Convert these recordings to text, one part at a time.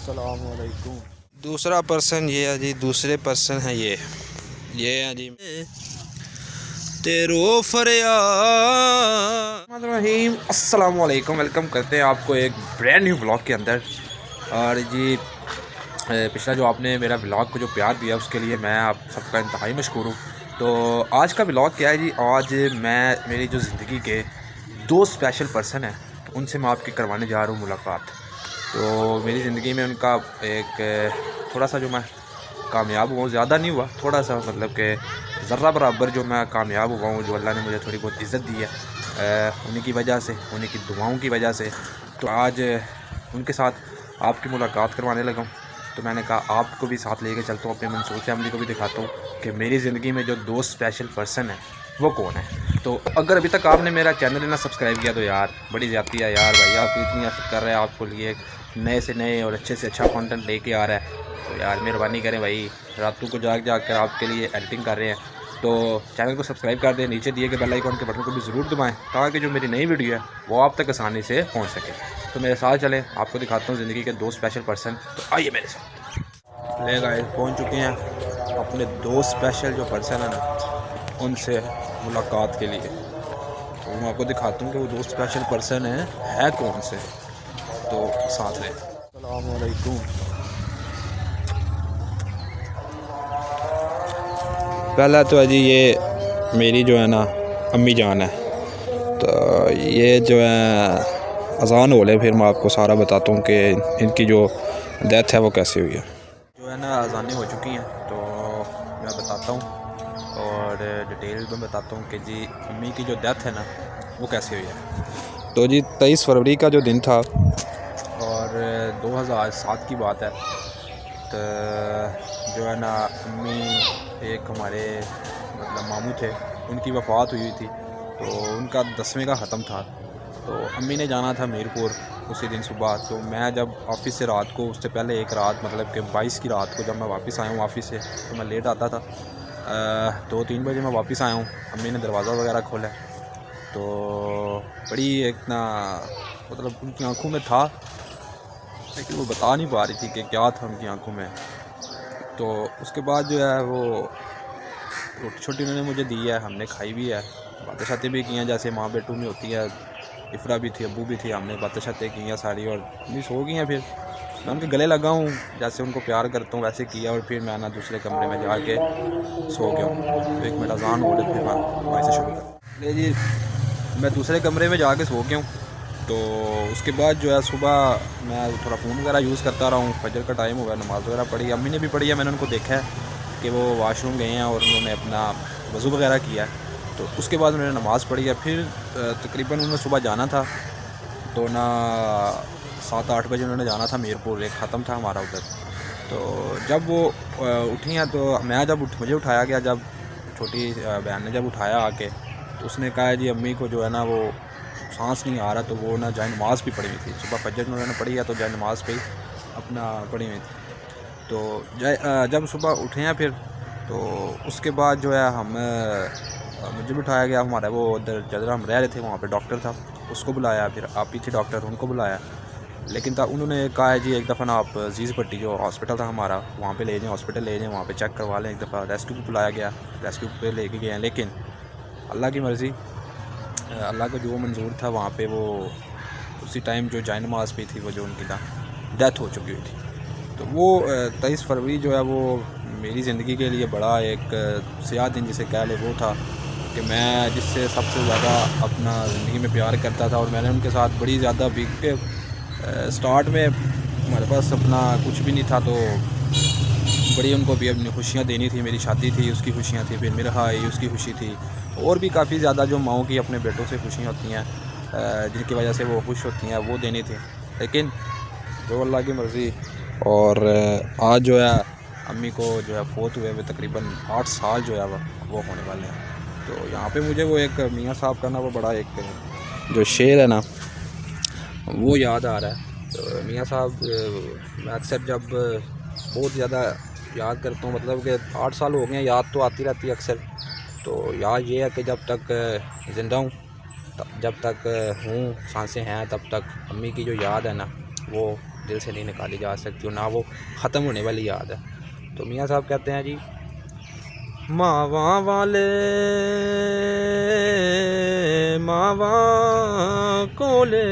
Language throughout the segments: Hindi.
अस्सलामुअलैकुम। दूसरा पर्सन ये है जी, दूसरे पर्सन है ये है जी तेरो फरियाद रहीम। अस्सलामुअलैकुम, वेलकम करते हैं आपको एक ब्रांड न्यू व्लॉग के अंदर। और जी पिछला जो आपने मेरा व्लॉग को जो प्यार दिया उसके लिए मैं आप सबका इंतहाई मशकूर हूँ। तो आज का व्लॉग क्या है जी, आज मैं मेरी जो ज़िंदगी के दो स्पेशल पर्सन हैं उनसे मैं आपकी करवाने जा रहा हूँ मुलाकात। तो मेरी ज़िंदगी में उनका एक थोड़ा सा जो मैं कामयाब हुआ हूँ, ज़्यादा नहीं हुआ, थोड़ा सा मतलब कि ज़र्रा बराबर जो मैं कामयाब हुआ हूँ, जो अल्लाह ने मुझे थोड़ी बहुत इज़्ज़त दी है उन्हीं की वजह से, उन्हीं की दुआओं की वजह से। तो आज उनके साथ आपकी मुलाकात करवाने लगा हूँ। तो मैंने कहा आपको भी साथ लेके चलता हूँ, अपने मंसूर फैमिली को भी दिखाता हूँ कि मेरी ज़िंदगी में जो दो स्पेशल पर्सन है वो कौन है। तो अगर अभी तक आपने मेरा चैनल ना सब्सक्राइब किया तो यार बड़ी ज़्यादती है यार, भाई आप इतनी एफर्ट कर रहे हैं, आपको लिए नए से नए और अच्छे से अच्छा कंटेंट लेके आ रहा है। तो यार मेहरबानी करें भाई, रातों को जाग कर आपके लिए एडिटिंग कर रहे हैं। तो चैनल को सब्सक्राइब कर दें, नीचे दिए गए बेल आइकन के बटन को भी ज़रूर दबाएं ताकि जो मेरी नई वीडियो है वो आप तक आसानी से पहुंच सके। तो मेरे साथ चलें, आपको दिखाता हूँ ज़िंदगी के दो स्पेशल पर्सन। तो आइए मेरे साथ। ले गाइस पहुँच चुके हैं अपने दो स्पेशल जो पर्सन है ना उनसे मुलाकात के लिए। तो मैं आपको दिखाता हूँ कि वो दो स्पेशल पर्सन है कौन से। तो साथ रहें। अस्सलाम वालेकुम। पहला तो है जी ये मेरी जो है ना अम्मी जान है। तो ये जो है अज़ान हो ले फिर मैं आपको सारा बताता हूँ कि इनकी जो डेथ है वो कैसे हुई है। जो है ना अज़ानें हो चुकी हैं तो मैं बताता हूँ और डिटेल में बताता हूँ कि जी अम्मी की जो डेथ है ना वो कैसे हुई है। तो जी 23 फरवरी का जो दिन था और 2007 की बात है। तो जो है ना अम्मी एक हमारे मतलब मामू थे, उनकी वफ़ात हुई थी। तो उनका 10वें का ख़त्म था। तो अम्मी ने जाना था मीरपुर उसी दिन सुबह। तो मैं जब ऑफ़िस से रात को, उससे पहले एक रात मतलब कि 22 की रात को जब मैं वापस आया हूँ ऑफ़िस से, तो मैं लेट आता था 2-3 बजे मैं वापस आया हूँ। अम्मी ने दरवाज़ा वगैरह खोला तो बड़ी एक ना मतलब उनकी आँखों में था, लेकिन वो बता नहीं पा रही थी कि क्या था उनकी आँखों में। तो उसके बाद जो है वो रोटी छोटी उन्होंने मुझे दी है, हमने खाई भी है, बातें शातें भी की हैं जैसे माँ बेटू में होती है। इफ़रा भी थी, अब्बू भी थी, हमने बातें शातें की हैं सारी और अम्मी सो गई हैं। फिर मैं उनके गले लगा हूँ, जैसे उनको प्यार करता हूँ वैसे किया और फिर मैं ना दूसरे कमरे में जाके सो गया हूँ। तो एक मेरा अज़ान हो रहा फिर मैं वहीं से शुरू कर जी। मैं दूसरे कमरे में जाके सो गया हूँ। तो उसके बाद जो है सुबह मैं थोड़ा फ़ोन वगैरह यूज़ करता रहा हूँ, फजर का टाइम हो गया, नमाज़ वगैरह पढ़ी, अम्मी ने भी पढ़ी है। मैंने उनको देखा है कि वो वाशरूम गए हैं और उन्होंने अपना वज़ू वगैरह किया है। तो उसके बाद उन्होंने नमाज़ पढ़ी है। फिर तकरीबन उन्होंने सुबह जाना था तो ना 7-8 बजे उन्होंने जाना था मीरपुर, एक ख़त्म था हमारा उधर। तो जब वो उठी हैं तो मैं जब मुझे उठाया गया, जब छोटी बहन ने जब उठाया आके तो उसने कहा जी अम्मी को जो है ना वो सांस नहीं आ रहा। तो वो ना जाए नमाज़ भी पढ़ी हुई थी, सुबह फजर में उन्होंने पढ़ी है तो जाए नमाज़ पे अपना पढ़ी हुई थी। तो जब सुबह उठे हैं फिर तो उसके बाद जो है मुझे भी उठाया गया, हमारा वो उधर जदरा हम रह रहे थे वहाँ पे डॉक्टर था, उसको बुलाया। फिर आप ही थे डॉक्टर, उनको बुलाया। लेकिन था उन्होंने कहा है जी एक दफ़ा ना आप अजीज़ पट्टी जो हॉस्पिटल था हमारा वहाँ पे ले जाएं, हॉस्पिटल ले जाएं, वहाँ पे चेक करवा लें। एक दफ़ा रेस्क्यू भी बुलाया गया, रेस्क्यू पे लेके गए हैं। लेकिन अल्लाह की मर्ज़ी, अल्लाह को जो मंजूर था वहाँ पे वो उसी टाइम जो जाए नमाज़ पे थी वो जो उनकी डेथ हो चुकी हुई थी। तो वो 23 फरवरी जो है वो मेरी ज़िंदगी के लिए बड़ा एक स्याह दिन जिसे कह ले वो था कि मैं जिससे सबसे ज़्यादा अपना ज़िंदगी में प्यार करता था और मैंने उनके साथ बड़ी ज़्यादा स्टार्ट में हमारे पास अपना कुछ भी नहीं था। तो बड़ी उनको भी अपनी खुशियाँ देनी थी, मेरी शादी थी उसकी खुशियाँ थी, फिर मेरा भाई उसकी खुशी थी, और भी काफ़ी ज़्यादा जो माओं की अपने बेटों से खुशियाँ होती हैं जिनकी वजह से वो खुश होती हैं वो देनी थी। लेकिन जो अल्लाह की मर्ज़ी। और आज जो है अम्मी को जो है फ़ौत हुए हुए तकरीबन 8 साल जो है वो होने वाले हैं। तो यहाँ पे मुझे वो एक मियाँ साहब का ना वो बड़ा एक जो शेर है ना वो याद आ रहा है। तो मियाँ साहब मैं अक्सर जब बहुत ज़्यादा याद करता हूँ, मतलब कि 8 साल हो गए हैं, याद तो आती रहती है अक्सर। तो याद ये है कि जब तक ज़िंदा हूँ, जब तक हूँ, सांसें हैं, तब तक अम्मी की जो याद है ना वो दिल से नहीं निकाली जा सकती और ना वो ख़त्म होने वाली याद है। तो मियाँ साहब कहते हैं जी, मावा वाले मावा कोले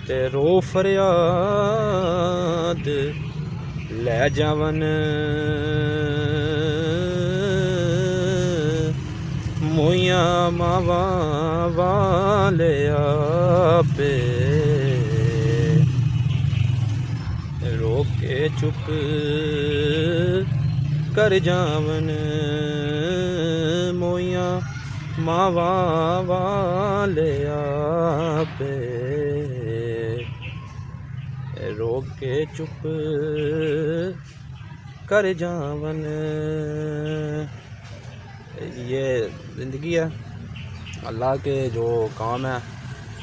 तेरो फरियाद ले जावन, मोया मावा वाले आपे रोके चुप कर जावन, मोया मावा वाले आपे रोके चुप कर जावन। ये ज़िंदगी है, अल्लाह के जो काम है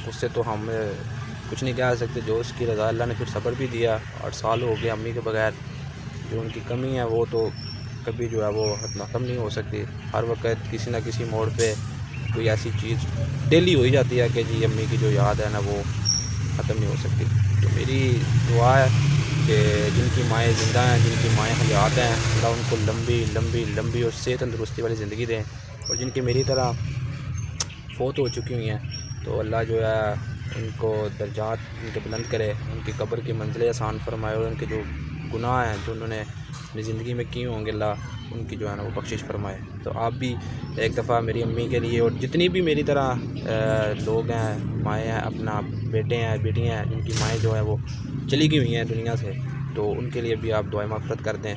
उससे तो हम कुछ नहीं कह सकते। जो उसकी रज़ा, अल्लाह ने फिर सब्र भी दिया। 8 साल हो गए अम्मी के बगैर। जो उनकी कमी है वो तो कभी जो है वो ख़त्म नहीं हो सकती। हर वक्त किसी ना किसी मोड़ पे कोई ऐसी चीज़ डेली हो ही जाती है कि जी अम्मी की जो याद है ना वो ख़त्म नहीं हो सकती। तो मेरी दुआ है कि जिनकी माएँ ज़िंदा हैं, जिनकी माएँ हयात हैं, अल्लाह उनको लंबी लंबी लंबी और सेहत तंदुरुस्ती वाली ज़िंदगी दें। और जिनकी मेरी तरह फ़ौत हो चुकी हुई हैं तो अल्लाह जो है उनको दर्जात उनके बुलंद करे, उनकी कब्र की मंजिलें आसान फरमाए और उनके जो गुनाह हैं जो उन्होंने अपनी ज़िंदगी में किए होंगे अल्लाह उनकी जो है ना वो बख्शिश फरमाए। तो आप भी एक दफ़ा मेरी अम्मी के लिए और जितनी भी मेरी तरह लोग हैं, माएँ हैं, अपना बेटे हैं, बेटियाँ हैं, जिनकी माएँ जो है वो चली गई हुई हैं दुनिया से, तो उनके लिए भी आप दुआ मग़फ़िरत कर दें,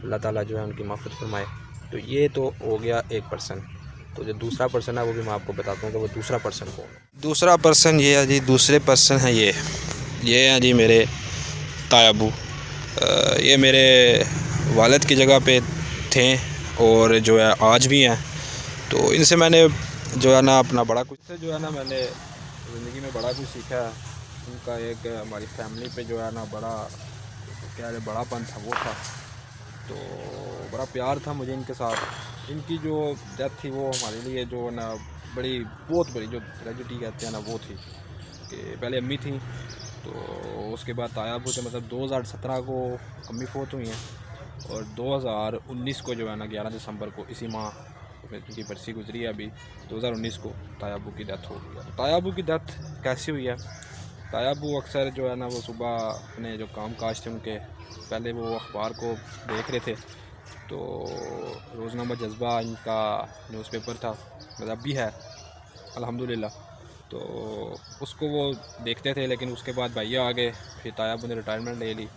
अल्लाह ताला जो है उनकी मग़फ़िरत फरमाए। तो ये तो हो गया एक पर्सन। तो जो दूसरा पर्सन है वो भी मैं आपको बताता हूँ कि वो दूसरा पर्सन कौन है। दूसरा पर्सन ये है जी, दूसरे पर्सन है ये हैं जी मेरे ताया अबू। ये मेरे वालिद की जगह पे थे और जो है आज भी हैं। तो इनसे मैंने जो है ना अपना बड़ा कुछ जो है ना मैंने ज़िंदगी में बड़ा कुछ सीखा है। उनका एक हमारी फैमिली पे जो है ना बड़ा क्या है बड़ापन था वो था, तो बड़ा प्यार था मुझे इनके साथ। इनकी जो डेथ थी वो हमारे लिए जो ना बहुत बड़ी जो ट्रेजेडी कहते हैं ना वो थी कि पहले अम्मी थी, तो उसके बाद ताया अबू थे। मतलब 2017 को अम्मी फ़ौत हुई हैं और 2019 को जो है ना 11 दिसंबर को इसी माह उनकी बरसी गुजरी है। अभी 2019 को ताया अबू की डेथ हो गई है। ताया अबू की डेथ कैसी हुई है? ताया अबू अक्सर जो है ना वो सुबह अपने जो काम काज थे उनके, पहले वो अखबार को देख रहे थे तो रोज़नामा जज्बा इनका न्यूज़पेपर था, मतलब भी है अल्हम्दुलिल्लाह। तो उसको वो देखते थे, लेकिन उसके बाद भैया आ गए, फिर ताया अबू ने रिटायरमेंट ले ली।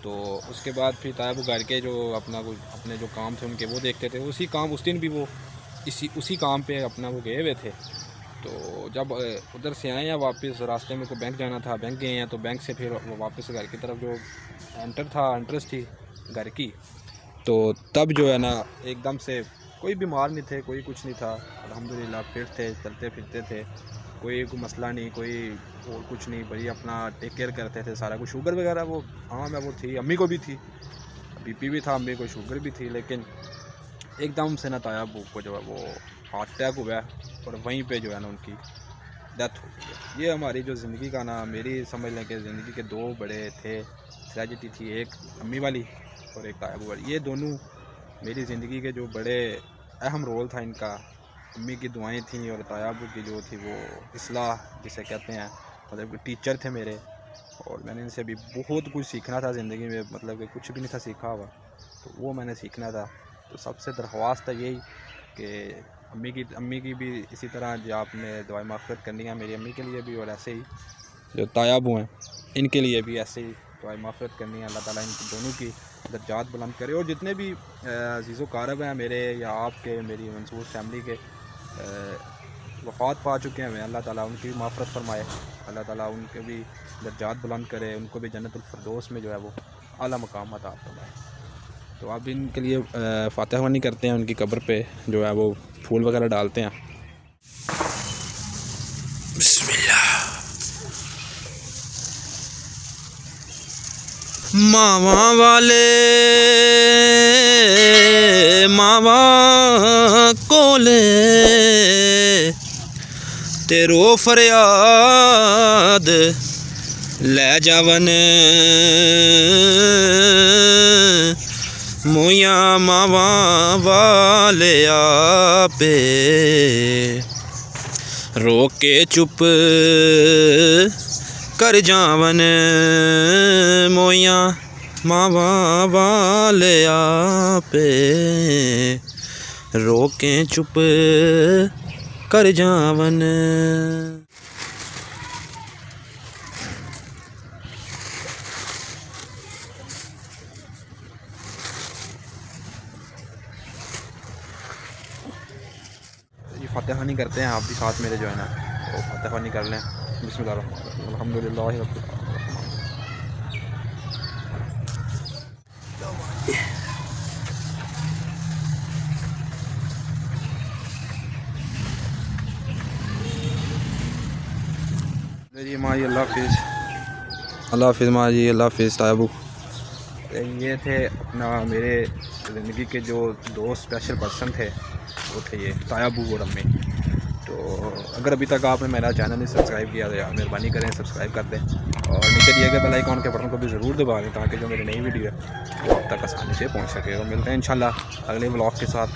तो उसके बाद फिर ताया अबू घर के जो अपने जो काम थे उनके वो देखते थे। उसी काम उस दिन भी वो उसी काम पे अपना वो गए हुए थे। तो जब उधर से आए हैं वापस, रास्ते में को बैंक जाना था, बैंक गए हैं, तो बैंक से फिर वापस घर की तरफ जो एंट्रेंस थी घर की, तो तब जो है ना एकदम से कोई बीमार नहीं थे, कोई कुछ नहीं था, अल्हम्दुलिल्लाह फिट थे, चलते फिरते थे, कोई मसला नहीं, कोई और कुछ नहीं, भाई अपना टेक केयर करते थे सारा कुछ। शुगर वगैरह वो हाँ मैं वो थी, अम्मी को भी थी, बीपी भी था, अम्मी को शुगर भी थी, लेकिन एकदम से ना ताया अबू को जो है वो हार्ट अटैक हुआ है और वहीं पे जो है ना उनकी डेथ हो गई है। ये हमारी जो ज़िंदगी का ना, मेरी समझ लें कि ज़िंदगी के दो बड़े थे ट्रेजेडी थी, एक अम्मी वाली और एक ताया अबू वाली। ये दोनों मेरी ज़िंदगी के जो बड़े अहम रोल था इनका। अम्मी की दुआएं थी और ताया अबू की जो थी वो इस्लाह जिसे कहते हैं, मतलब टीचर थे मेरे, और मैंने इनसे भी बहुत कुछ सीखना था ज़िंदगी में, मतलब कि कुछ भी नहीं था सीखा हुआ, तो वो मैंने सीखना था। तो सबसे दरख्वास्त है यही कि अम्मी की भी इसी तरह जो आपने दुआ मग़फ़िरत करनी है, मेरी अम्मी के लिए भी, और ऐसे ही जो ताया अबू हैं इनके लिए भी ऐसे ही दुआ मग़फ़िरत करनी है। अल्लाह ताला इन दोनों की दर्जात बुलंद करे। और जितने भी अज़ीज़ व क़ारब हैं मेरे या आपके, मेरी मंसूर फैमिली के वफ़ात पा चुके हैं, अल्लाह ताला उनकी भी मग़फ़िरत फ़रमाए, अल्लाह ताला उनके भी दर्जात बुलंद करे, उनको भी जन्नतुल फ़िरदौस में जो है वो आला मकाम अता फ़रमाए। तो आप इनके लिए फ़ातिहा ख़वानी करते हैं, उनकी कब्र पे जो है वो फूल वगैरह डालते हैं। बिस्मिल्लाह। मावा वाले मावा कोले तेरो फरियाद ले जावन मोया मावा वाले आपे रोक के चुप कर जावन मोया मावा वाले आपे रोक के चुप कर जावन। फतेह खानी करते हैं आप भी साथ मेरे जो है ना, तो फतेह खानी कर लें। बिस्मिल्लाह अल्हम्दुलिल्लाह रब्बिल आलमीन। माँ जी अल्लाह हाफिज़ माँ जी, अल्लाह हाफिज़ तायबू। ये थे अपना मेरे ज़िंदगी के जो दो स्पेशल पर्सन थे, वो थे ये तायबू और अम्मी। तो अगर अभी तक आपने मेरा चैनल नहीं सब्सक्राइब किया तो यार मेहरबानी करें सब्सक्राइब कर दें, और नीचे दिए गए बेल आइकॉन के बटन को भी ज़रूर दबा दें ताकि जो मेरी नई वीडियो है वो आप तक आसानी से पहुंच सके। और मिलते हैं इंशाल्लाह अगले व्लॉग के साथ,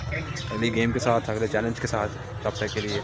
अगली गेम के साथ, अगले चैलेंज के साथ। तब तक के लिए